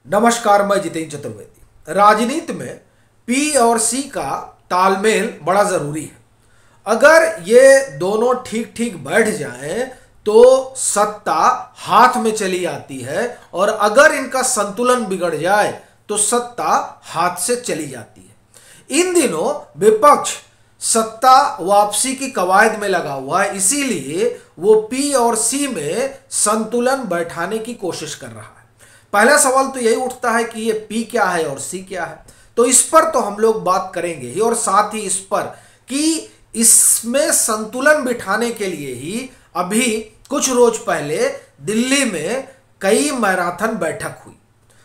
नमस्कार, मैं जितेंद्र चतुर्वेदी। राजनीति में पी और सी का तालमेल बड़ा जरूरी है। अगर ये दोनों ठीक ठीक बैठ जाएं तो सत्ता हाथ में चली आती है, और अगर इनका संतुलन बिगड़ जाए तो सत्ता हाथ से चली जाती है। इन दिनों विपक्ष सत्ता वापसी की कवायद में लगा हुआ है, इसीलिए वो पी और सी में संतुलन बैठाने की कोशिश कर रहा है। पहला सवाल तो यही उठता है कि ये पी क्या है और सी क्या है। तो इस पर तो हम लोग बात करेंगे ही, और साथ ही इस पर कि इसमें संतुलन बिठाने के लिए ही अभी कुछ रोज पहले दिल्ली में कई मैराथन बैठक हुई।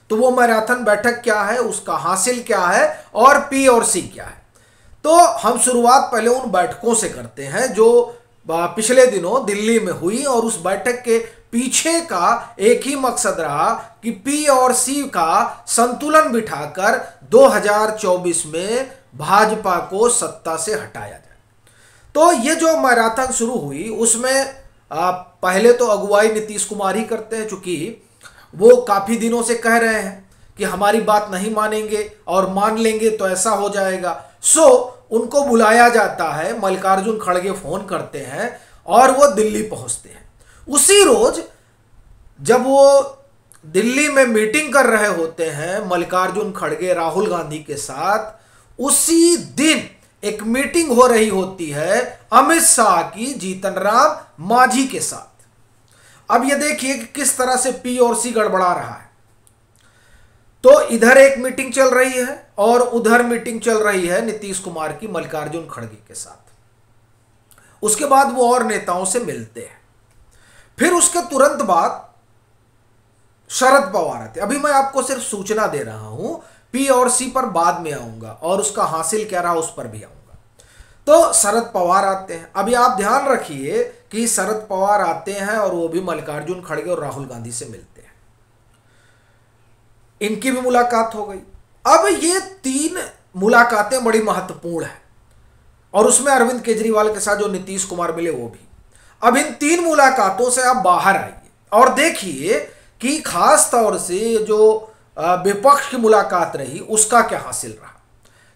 तो वो मैराथन बैठक क्या है, उसका हासिल क्या है, और पी और सी क्या है। तो हम शुरुआत पहले उन बैठकों से करते हैं जो पिछले दिनों दिल्ली में हुई, और उस बैठक के पीछे का एक ही मकसद रहा कि पी और सी का संतुलन बिठाकर 2024 में भाजपा को सत्ता से हटाया जाए। तो ये जो मैराथन शुरू हुई उसमें पहले तो अगुवाई नीतीश कुमार ही करते हैं, चूंकि वो काफी दिनों से कह रहे हैं कि हमारी बात नहीं मानेंगे और मान लेंगे तो ऐसा हो जाएगा। सो उनको बुलाया जाता है, मल्लिकार्जुन खड़गे फोन करते हैं और वो दिल्ली पहुंचते हैं। उसी रोज जब वो दिल्ली में मीटिंग कर रहे होते हैं मल्लिकार्जुन खड़गे राहुल गांधी के साथ, उसी दिन एक मीटिंग हो रही होती है अमित शाह की जीतन राम मांझी के साथ। अब ये देखिए कि किस तरह से पी और सी गड़बड़ा रहा है। तो इधर एक मीटिंग चल रही है और उधर मीटिंग चल रही है नीतीश कुमार की मल्लिकार्जुन खड़गे के साथ। उसके बाद वो और नेताओं से मिलते हैं। फिर उसके तुरंत बाद शरद पवार आते। अभी मैं आपको सिर्फ सूचना दे रहा हूं, पी और सी पर बाद में आऊंगा और उसका हासिल क्या रहा उस पर भी आऊंगा। तो शरद पवार आते हैं। अभी आप ध्यान रखिए कि शरद पवार आते हैं और वो भी मल्लिकार्जुन खड़गे और राहुल गांधी से मिलते हैं। इनकी भी मुलाकात हो गई। अब ये तीन मुलाकातें बड़ी महत्वपूर्ण है, और उसमें अरविंद केजरीवाल के साथ जो नीतीश कुमार मिले वो भी। अब इन तीन मुलाकातों से आप बाहर आइए और देखिए कि खास तौर से जो विपक्ष की मुलाकात रही उसका क्या हासिल रहा।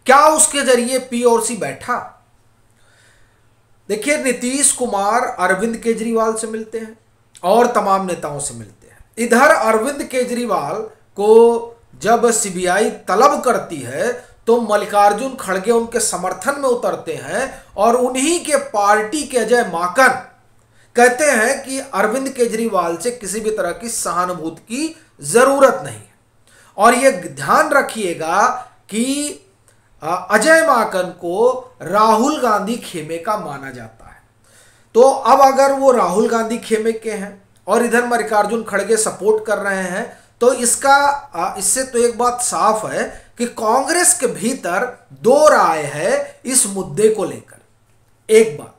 क्या उसके जरिए पी और सी बैठा? देखिए, नीतीश कुमार अरविंद केजरीवाल से मिलते हैं और तमाम नेताओं से मिलते हैं। इधर अरविंद केजरीवाल को जब सीबीआई तलब करती है तो मल्लिकार्जुन खड़गे उनके समर्थन में उतरते हैं, और उन्हीं के पार्टी के अजय माकन कहते हैं कि अरविंद केजरीवाल से किसी भी तरह की सहानुभूति की जरूरत नहीं है। और यह ध्यान रखिएगा कि अजय माकन को राहुल गांधी खेमे का माना जाता है। तो अब अगर वो राहुल गांधी खेमे के हैं और इधर मल्लिकार्जुन खड़गे सपोर्ट कर रहे हैं, तो इससे तो एक बात साफ है कि कांग्रेस के भीतर दो राय है इस मुद्दे को लेकर। एक बात,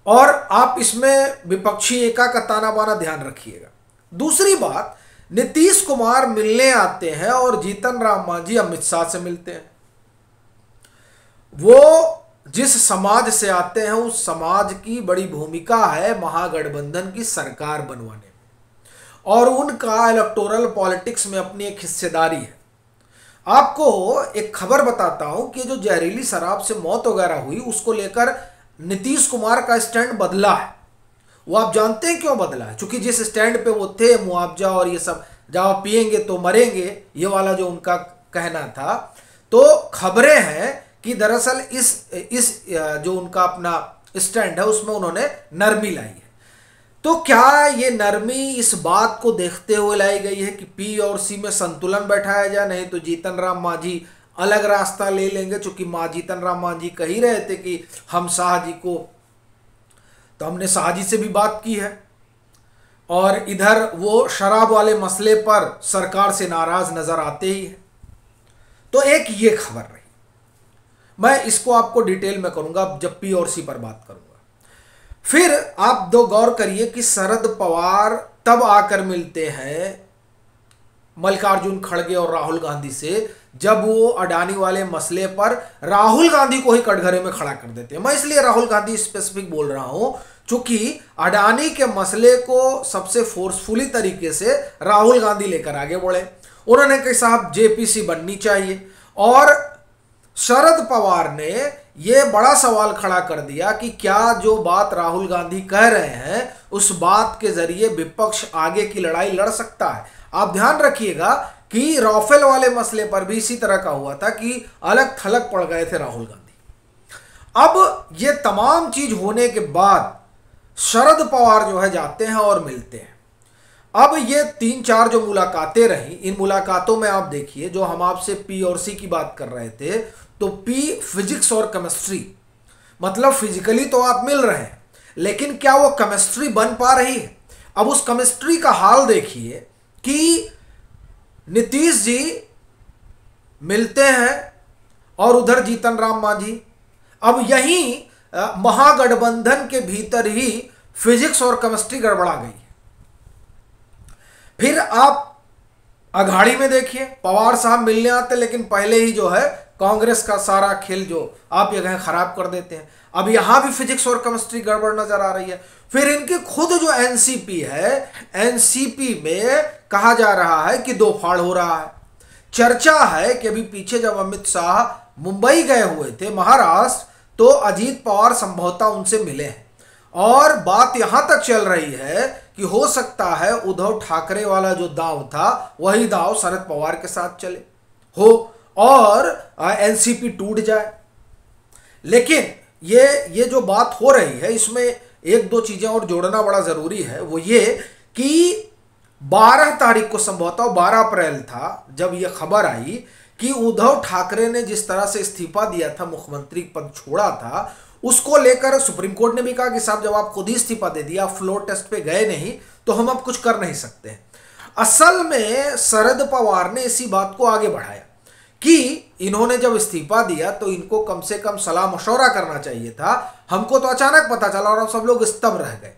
और आप इसमें विपक्षी एका का ताना बाना ध्यान रखिएगा। दूसरी बात, नीतीश कुमार मिलने आते हैं और जीतन राम मांझी अमित शाह से मिलते हैं। वो जिस समाज से आते हैं उस समाज की बड़ी भूमिका है महागठबंधन की सरकार बनवाने में, और उनका इलेक्टोरल पॉलिटिक्स में अपनी एक हिस्सेदारी है। आपको एक खबर बताता हूं कि जो जहरीली शराब से मौत वगैरह हुई उसको लेकर नीतीश कुमार का स्टैंड बदला है। वो आप जानते हैं क्यों बदला है? क्योंकि जिस स्टैंड पे वो थे, मुआवजा और ये सब, जब आप पिएंगे तो मरेंगे, ये वाला जो उनका कहना था, तो खबरें हैं कि दरअसल इस जो उनका अपना स्टैंड है उसमें उन्होंने नरमी लाई है। तो क्या ये नरमी इस बात को देखते हुए लाई गई है कि पी और सी में संतुलन बैठाया जाए, नहीं तो जीतन राम मांझी अलग रास्ता ले लेंगे? चूंकि जीतन राम मांझी कह ही रहे थे कि हम शाह जी को, तो हमने शाह जी से भी बात की है, और इधर वो शराब वाले मसले पर सरकार से नाराज नजर आते ही है। तो एक ये खबर रही। मैं इसको आपको डिटेल में करूंगा जब पी और सी पर बात करूंगा। फिर आप दो गौर करिए कि शरद पवार तब आकर मिलते हैं मल्लिकार्जुन खड़गे और राहुल गांधी से जब वो अडानी वाले मसले पर राहुल गांधी को ही कटघरे में खड़ा कर देते हैं। मैं इसलिए राहुल गांधी स्पेसिफिक बोल रहा हूं चूंकि अडानी के मसले को सबसे फोर्सफुली तरीके से राहुल गांधी लेकर आगे बढ़े। उन्होंने कहा साहब जेपीसी बननी चाहिए, और शरद पवार ने यह बड़ा सवाल खड़ा कर दिया कि क्या जो बात राहुल गांधी कह रहे हैं उस बात के जरिए विपक्ष आगे की लड़ाई लड़ सकता है। आप ध्यान रखिएगा कि राफेल वाले मसले पर भी इसी तरह का हुआ था कि अलग थलग पड़ गए थे राहुल गांधी। अब ये तमाम चीज होने के बाद शरद पवार जो है जाते हैं और मिलते हैं। अब ये 3-4 जो मुलाकातें रही, इन मुलाकातों में आप देखिए, जो हम आपसे पी और सी की बात कर रहे थे, तो पी फिजिक्स और केमिस्ट्री, मतलब फिजिकली तो आप मिल रहे हैं, लेकिन क्या वो केमिस्ट्री बन पा रही है? अब उस केमिस्ट्री का हाल देखिए कि नीतीश जी मिलते हैं और उधर जीतन राम मांझी। अब यहीं महागठबंधन के भीतर ही फिजिक्स और केमिस्ट्री गड़बड़ा गई है। फिर आप अघाड़ी में देखिए, पवार साहब मिलने आते, लेकिन पहले ही जो है कांग्रेस का सारा खेल जो आप ये कहें खराब कर देते हैं। अब यहां भी फिजिक्स और केमिस्ट्री गड़बड़ नजर आ रही है। फिर इनकी खुद जो एनसीपी है, एनसीपी में कहा जा रहा है कि दो फाड़ हो रहा है। चर्चा है कि अभी पीछे जब अमित शाह मुंबई गए हुए थे, महाराष्ट्र, तो अजीत पवार संभवतः उनसे मिले हैं, और बात यहां तक चल रही है कि हो सकता है उद्धव ठाकरे वाला जो दांव था वही दांव शरद पवार के साथ चले हो और एनसीपी टूट जाए। लेकिन ये जो बात हो रही है, इसमें एक दो चीजें और जोड़ना बड़ा जरूरी है। वो ये कि 12 तारीख को, संभवतः 12 अप्रैल था, जब यह खबर आई कि उद्धव ठाकरे ने जिस तरह से इस्तीफा दिया था, मुख्यमंत्री पद छोड़ा था, उसको लेकर सुप्रीम कोर्ट ने भी कहा कि साहब जब आप खुद ही इस्तीफा दे दिया, फ्लोर टेस्ट पे गए नहीं, तो हम अब कुछ कर नहीं सकते हैं। असल में शरद पवार ने इसी बात को आगे बढ़ाया कि इन्होंने जब इस्तीफा दिया तो इनको कम से कम सलाह मशवरा करना चाहिए था, हमको तो अचानक पता चला और हम सब लोग स्तब्ध रह गए।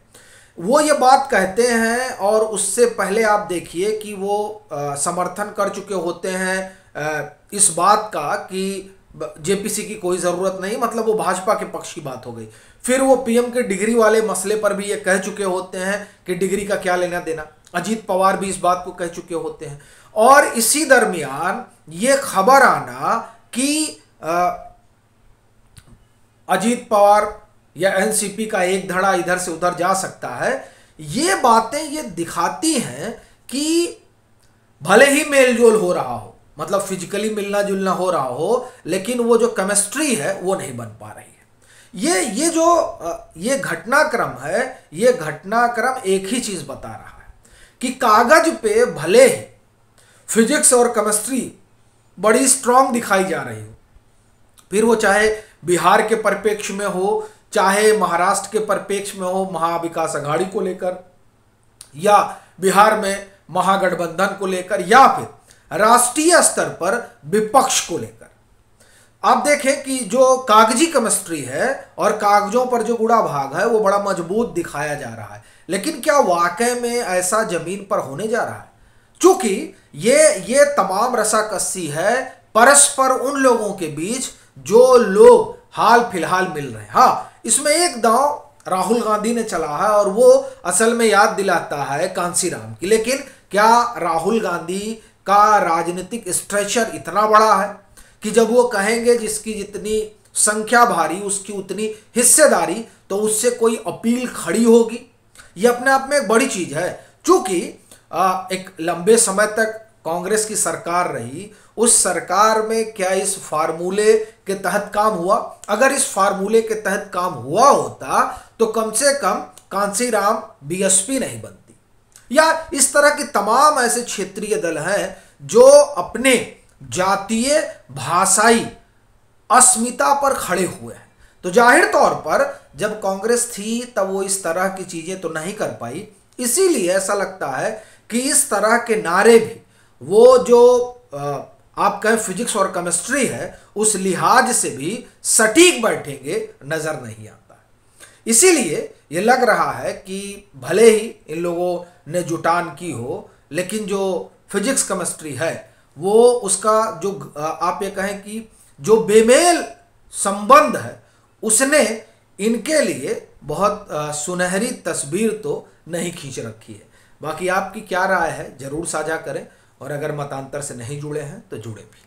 वो ये बात कहते हैं, और उससे पहले आप देखिए कि वो समर्थन कर चुके होते हैं इस बात का कि जेपीसी की कोई ज़रूरत नहीं, मतलब वो भाजपा के पक्ष की बात हो गई। फिर वो पीएम के डिग्री वाले मसले पर भी ये कह चुके होते हैं कि डिग्री का क्या लेना देना। अजीत पवार भी इस बात को कह चुके होते हैं। और इसी दरमियान ये खबर आना कि अजीत पवार या एनसीपी का एक धड़ा इधर से उधर जा सकता है, ये बातें ये दिखाती हैं कि भले ही मेलजोल हो रहा हो, मतलब फिजिकली मिलना जुलना हो रहा हो, लेकिन वो जो केमिस्ट्री है वो नहीं बन पा रही है। ये घटनाक्रम है, ये घटनाक्रम एक ही चीज बता रहा है कि कागज पे भले ही फिजिक्स और केमिस्ट्री बड़ी स्ट्रांग दिखाई जा रही हो, फिर वो चाहे बिहार के परिप्रेक्ष्य में हो, चाहे महाराष्ट्र के परिप्रेक्ष्य में हो महाविकास आघाड़ी को लेकर, या बिहार में महागठबंधन को लेकर, या फिर राष्ट्रीय स्तर पर विपक्ष को लेकर। आप देखें कि जो कागजी केमिस्ट्री है और कागजों पर जो गुड़ा भाग है वो बड़ा मजबूत दिखाया जा रहा है, लेकिन क्या वाकई में ऐसा जमीन पर होने जा रहा है? चूंकि ये तमाम रसाकसी है परस्पर उन लोगों के बीच जो लोग हाल फिलहाल मिल रहे हैं। हाँ, इसमें एक दांव राहुल गांधी ने चला है और वो असल में याद दिलाता है कांसीराम की। लेकिन क्या राहुल गांधी का राजनीतिक स्ट्रेचर इतना बड़ा है कि जब वो कहेंगे जिसकी जितनी संख्या भारी उसकी उतनी हिस्सेदारी, तो उससे कोई अपील खड़ी होगी? ये अपने आप में एक बड़ी चीज है। चूंकि एक लंबे समय तक कांग्रेस की सरकार रही, उस सरकार में क्या इस फार्मूले के तहत काम हुआ? अगर इस फार्मूले के तहत काम हुआ होता तो कम से कम कांसीराम बीएसपी नहीं बनती। या इस तरह के तमाम ऐसे क्षेत्रीय दल हैं जो अपने जातीय भाषाई अस्मिता पर खड़े हुए हैं। तो जाहिर तौर पर जब कांग्रेस थी तब वो इस तरह की चीजें तो नहीं कर पाई। इसीलिए ऐसा लगता है कि इस तरह के नारे भी वो जो आप कहें फिजिक्स और केमिस्ट्री है उस लिहाज से भी सटीक बैठेंगे नजर नहीं आता। इसीलिए ये लग रहा है कि भले ही इन लोगों ने जुटान की हो, लेकिन जो फिजिक्स केमिस्ट्री है वो उसका जो आप ये कहें कि जो बेमेल संबंध है उसने इनके लिए बहुत सुनहरी तस्वीर तो नहीं खींच रखी है। बाकी आपकी क्या राय है ज़रूर साझा करें, और अगर मतांतर से नहीं जुड़े हैं तो जुड़े भी।